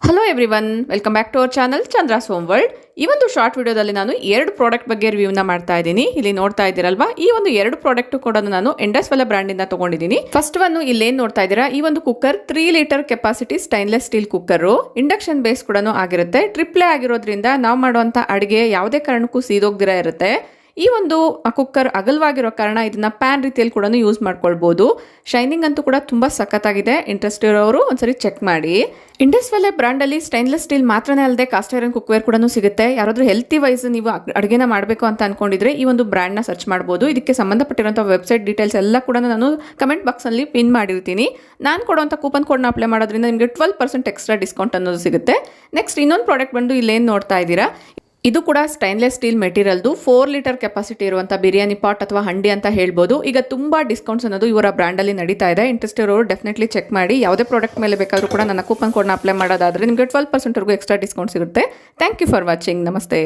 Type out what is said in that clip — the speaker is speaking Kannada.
Hello everyone, welcome back to our channel Chandra's home world. ಈ ಒಂದು ಶಾರ್ಟ್ ವಿಡಿಯೋದಲ್ಲಿ ನಾನು 2 ಪ್ರಾಡಕ್ಟ್ ಬಗ್ಗೆ ರಿವ್ಯೂನ ಮಾಡ್ತಾ ಇದ್ದೀನಿ. ಇಲ್ಲಿ ನೋಡ್ತಾ ಇದ್ದೀರಲ್ವಾ, ಈ ಒಂದು 2 ಪ್ರಾಡಕ್ಟ್ ಕೂಡ ನಾನು ಇಂಡಸ್ವೆಲ್ಲ ಬ್ರ್ಯಾಂಡ್ ಇಂದ ತಗೊಂಡಿದ್ದೀನಿ. ಫಸ್ಟ್ ಒನ್ ಇಲ್ಲೇನ್ ನೋಡ್ತಾ ಇದ್ದೀರಾ, ಈ ಒಂದು cooker 3 litre capacity stainless steel cooker, induction base ಕೂಡ ಆಗಿರುತ್ತೆ. ಟ್ರಿಪ್ಲೆ ಆಗಿರೋದ್ರಿಂದ ನಾವು ಮಾಡುವಂತ ಅಡಿಗೆ ಯಾವುದೇ ಕಾರಣಕ್ಕೂ ಸೀದೋಗ್ದಿರ ಇರುತ್ತೆ. ಈ ಒಂದು ಕುಕ್ಕರ್ ಅಗಲವಾಗಿರೋ ಕಾರಣ ಇದನ್ನ ಪ್ಯಾನ್ ರೀತಿಯಲ್ಲಿ ಕೂಡ ಯೂಸ್ ಮಾಡ್ಕೊಳ್ಬಹುದು. ಶೈನಿಂಗ್ ಅಂತೂ ಕೂಡ ತುಂಬಾ ಸಖತ್ತಾಗಿದೆ. ಇಂಟ್ರೆಸ್ಟ್ ಇರೋರು ಒಂದ್ಸರಿ ಚೆಕ್ ಮಾಡಿ. ಇಂಡಸ್ವೆಲ್ಲ ಬ್ರಾಂಡ್ ಅಲ್ಲಿ ಸ್ಟೈನ್ಲೆಸ್ ಸ್ಟೀಲ್ ಮಾತ್ರನೇ ಅಲ್ಲದೆ ಕಾಸ್ಟ್ ಐರನ್ ಕುಕ್ವೇರ್ ಕೂಡ ಸಿಗುತ್ತೆ. ಯಾರಾದ್ರೂ ಹೆಲ್ತಿ ವೈಸ್ ನೀವು ಅಡುಗೆನ ಮಾಡಬೇಕು ಅಂತ ಅನ್ಕೊಂಡಿದ್ರೆ ಈ ಒಂದು ಬ್ರ್ಯಾಂಡ್ ನ ಸರ್ಚ್ ಮಾಡಬಹುದು. ಇದಕ್ಕೆ ಸಂಬಂಧಪಟ್ಟಿರುವಂತಹ ವೆಬ್ಸೈಟ್ ಡೀಟೇಲ್ಸ್ ಎಲ್ಲ ಕೂಡ ನಾನು ಕಮೆಂಟ್ ಬಾಕ್ಸ್ ಅಲ್ಲಿ ಪಿನ್ ಮಾಡಿರ್ತೀನಿ. ನಾನು ಕೊಡುವಂತ ಕೂಪನ್ ಕೋಡ್ ನ ಅಪ್ಲೈ ಮಾಡೋದ್ರಿಂದ ನಿಮಗೆ 12% ಎಕ್ಸ್ಟ್ರಾ ಡಿಸ್ಕೌಂಟ್ ಅನ್ನೋದು ಸಿಗುತ್ತೆ. ನೆಕ್ಸ್ಟ್ ಇನ್ನೊಂದು ಪ್ರಾಡಕ್ಟ್ ಬಂದು ಇಲ್ಲೇನು ನೋಡ್ತಾ ಇದ್ದೀರಾ, ಇದು ಕೂಡ ಸ್ಟೈನ್ಲೆಸ್ ಸ್ಟೀಲ್ ಮೆಟೀರಿಯಲ್ದು 4 ಲೀಟರ್ ಕೆಪಾಸಿಟಿ ಇರುವಂಥ ಬಿರಿಯಾನಿ ಪಾಟ್ ಅಥವಾ ಹಂಡಿ ಅಂತ ಹೇಳ್ಬೋದು. ಈಗ ತುಂಬಾ ಡಿಸ್ಕೌಂಟ್ಸ್ ಅನ್ನೋದು ಇವರ ಬ್ರ್ಯಾಂಡಲ್ಲಿ ನಡೀತಾ ಇದೆ. ಇಂಟ್ರೆಸ್ಟ್ ಇರೋರು ಡೆಫಿನೆಟ್ಲಿ ಚೆಕ್ ಮಾಡಿ. ಯಾವುದೇ ಪ್ರಾಡಕ್ಟ್ ಮೇಲೆ ಬೇಕಾದರೂ ಕೂಡ ನನ್ನ ಕೂಪನ್ ಕೋಡ್ನ ಅಪ್ಲೈ ಮಾಡೋದಾದ್ರೆ ನಿಮಗೆ 12% ಎಕ್ಸ್ಟ್ರಾ ಡಿಸ್ಕೌಂಟ್ ಸಿಗುತ್ತೆ. Thank you for watching. ನಮಸ್ತೆ.